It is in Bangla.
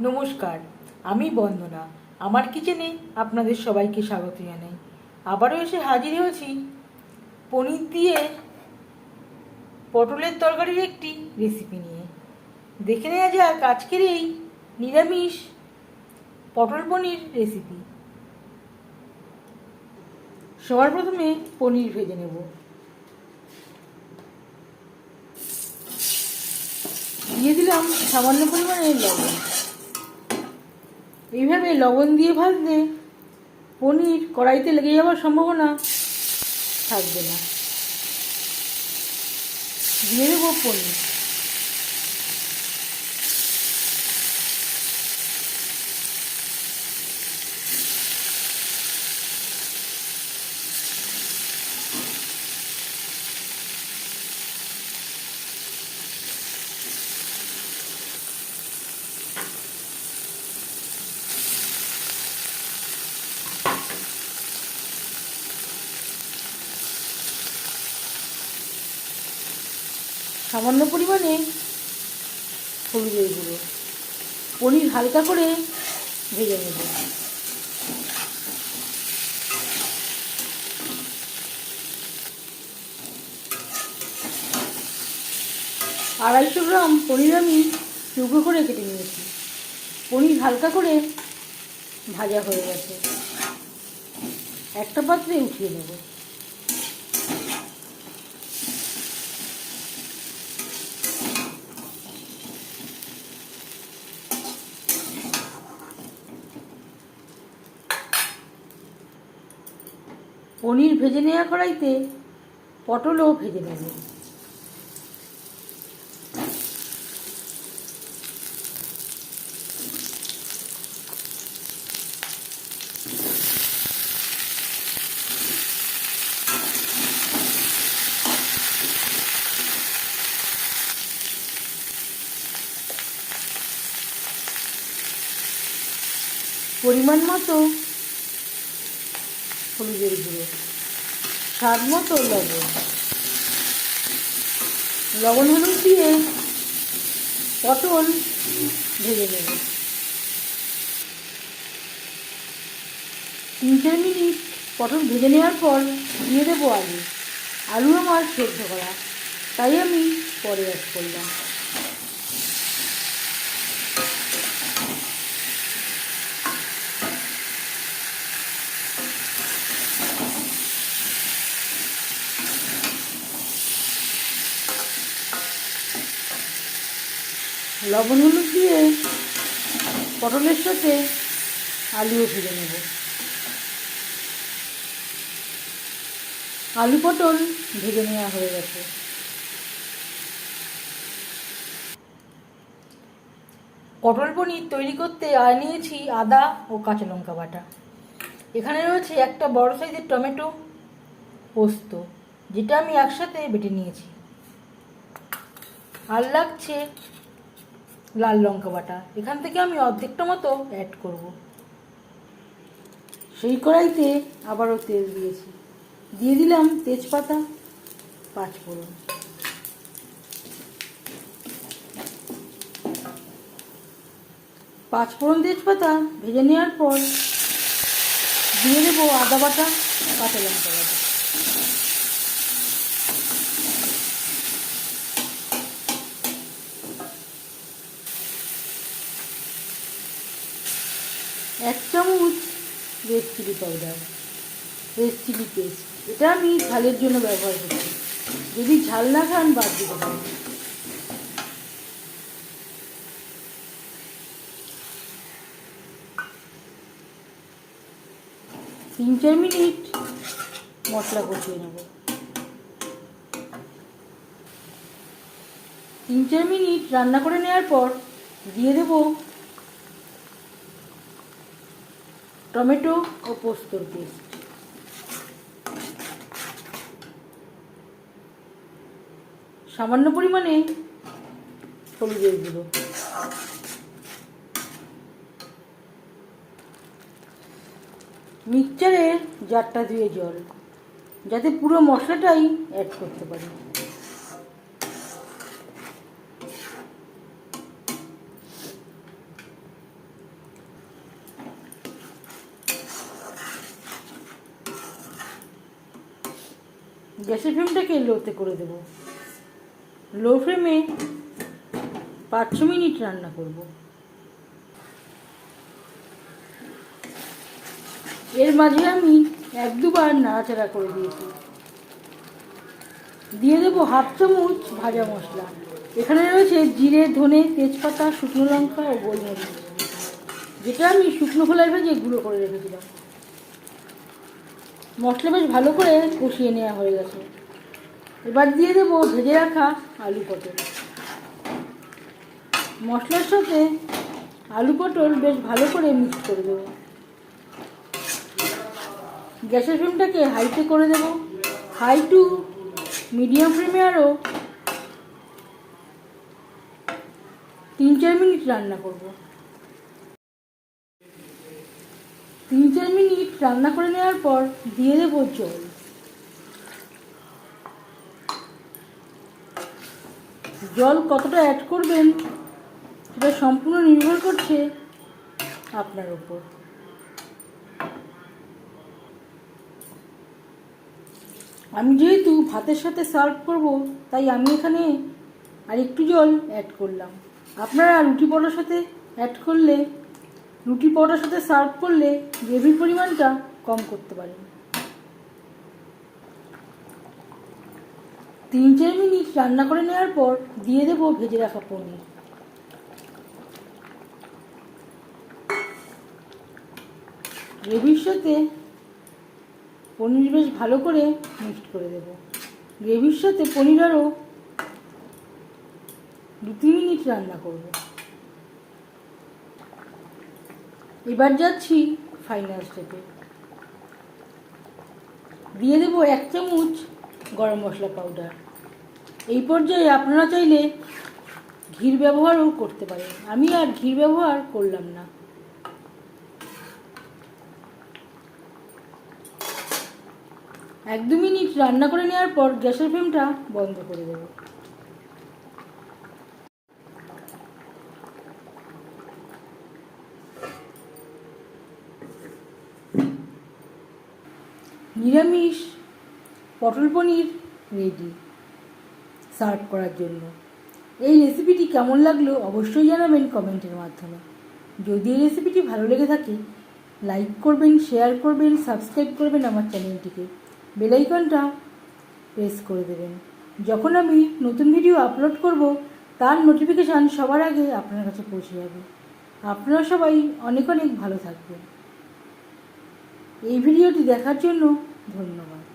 নমস্কার, আমি বন্দনা। আমার কিচেনে আপনাদের সবাইকে স্বাগত জানাই। আবারও এসে হাজির হয়েছি পনির দিয়ে পটলের তরকারির একটি রেসিপি নিয়ে। দেখে নেওয়া যাক আজকের এই নিরামিষ পটল পনির রেসিপি। সবার প্রথমে পনির ভেজে নেব। দিয়ে দিলাম সামান্য পরিমাণে লবণ। এইভাবে লবণ দিয়ে ভাজলে পনির কড়াইতে লেগে যাওয়ার সম্ভাবনা থাকবে না। দিয়ে দেবো পনির। সামান্য পরিমাণে হলুদের গুঁড়ো। পনির হালকা করে ভেজে নেব। আড়াইশো গ্রাম পনির আমি টুকরো করে কেটে নিয়েছি। পনির হালকা করে ভাজা হয়ে গেছে। একটা পাত্রে উঠিয়ে নেব। পনির ভেজে নেওয়া কড়াইতে পটলও ভেজে নেব। পরিমাণ মতো হলুদের গুঁড়ো, স্বাদ মতো লবণ। লবণ হলুদ দিয়ে পটল ভেজে নেব। 3-4 মিনিট পটল ভেজে নেওয়ার পর দিয়ে দেবো আলু। আলু আমার সেদ্ধ করা, তাই আমি পরে অ্যাড করলাম। লবণ হলুদ দিয়ে পটলের সাথে আলুও ভেজে নেব। আলু পটল ভেজে নেওয়া হয়ে গেছে। পটল পনির তৈরি করতে নিয়েছি আদা ও কাঁচা লঙ্কা বাটা। এখানে রয়েছে একটা বড় সাইজের টমেটো, পোস্ত, যেটা আমি একসাথে বেটে নিয়েছি, আর লাগছে লাল লঙ্কা বাটা। এখান থেকে আমি অর্ধেকটা মতো অ্যাড করব। সেই কড়াইতে আবারও তেল দিয়েছি। দিয়ে দিলাম তেজপাতা, 5 ফোড়ন। তেজপাতা ভেজে নেওয়ার পর দিয়ে দেবো আদা বাটা, কাঁচা লঙ্কা বাটা। এক চামচ red chilli powder, red chilli paste. এটা আমি ঝালের জন্য ব্যবহার করছি, যদি ঝাল না খান বাদ দিতে পারেন। তিন 4 মিনিট মশলা কষিয়ে নেব। 3-4 মিনিট রান্না করে নেওয়ার পর দিয়ে দেব টমেটো ও পোস্তর পেস্ট। সামান্য পরিমাণে হলুদের গুঁড়ো। মিক্সচারের জারটা ধুয়ে জল, যাতে পুরো মশলাটাই অ্যাড করতে পারি। গ্যাসের ফ্লেমটাকে লোতে করে দেব। লো ফ্লেমে 5-6 মিনিট রান্না করব। এর মাঝে আমি 1-2 বার নাড়াচাড়া করে দিয়েছি। দিয়ে দেবো 1/2 চামচ ভাজা মশলা। এখানে রয়েছে জিরে, ধনে, তেজপাতা, শুকনো লঙ্কা ও গোলমরিচ, যেটা আমি শুকনো খোলায় ভেজে গুঁড়ো করে রেখেছিলাম। মশলা বেশ ভালো করে কষিয়ে নেওয়া হয়ে গেছে। এবার দিয়ে দেবো ভেজে রাখা আলু পটল। মশলার সাথে আলু পটল বেশ ভালো করে মিক্স করে দেবো। গ্যাসের ফ্লেমটাকে হাইতে করে দেবো। হাই টু মিডিয়াম ফ্লেমে আরও 3-4 মিনিট রান্না করব। 3-4 মিনিট রান্না করে নেওয়ার পর দিয়ে দেবো জল। জল কতটা অ্যাড করবেন সেটা সম্পূর্ণ নির্ভর করছে আপনার উপর। আমি যেহেতু ভাতের সাথে সার্ভ করব, তাই আমি এখানে আর একটু জল অ্যাড করলাম। আপনারা রুটি পরোটার সাথে সার্ভ করলে গ্রেভির পরিমাণটা কম করতে পারেন। 3-4 মিনিট রান্না করে নেওয়ার পর দিয়ে দেবো ভেজে রাখা পনির। গ্রেভির সাথে পনির বেশ ভালো করে মিক্সড করে দেব। গ্রেভির সাথে পনির আরও 2-3 মিনিট রান্না করব। এবার যাচ্ছি ফাইনাল স্টেপে। দিয়ে দেবো 1 চামচ গরম মশলা পাউডার। এই পর্যায়ে আপনারা চাইলে ঘির ব্যবহারও করতে পারেন, আমি আর ঘির ব্যবহার করলাম না। 1-2 মিনিট রান্না করে নেওয়ার পর গ্যাসের ফ্লেমটা বন্ধ করে দেব। নিরামিষ পটল পনির রেডি সার্ভ করার জন্য। এই রেসিপিটি কেমন লাগলো অবশ্যই জানাবেন কমেন্টের মাধ্যমে। যদি এই রেসিপিটি ভালো লেগে থাকে লাইক করবেন, শেয়ার করবেন, সাবস্ক্রাইব করবেন আমার চ্যানেলটিকে, বেল আইকনটা প্রেস করে দেবেন। যখন আমি নতুন ভিডিও আপলোড করব তার নোটিফিকেশান সবার আগে আপনার কাছে পৌঁছে যাবে। আপনারা সবাই অনেক অনেক ভালো থাকবেন। এই ভিডিওটি দেখার জন্য ধন্যবাদ।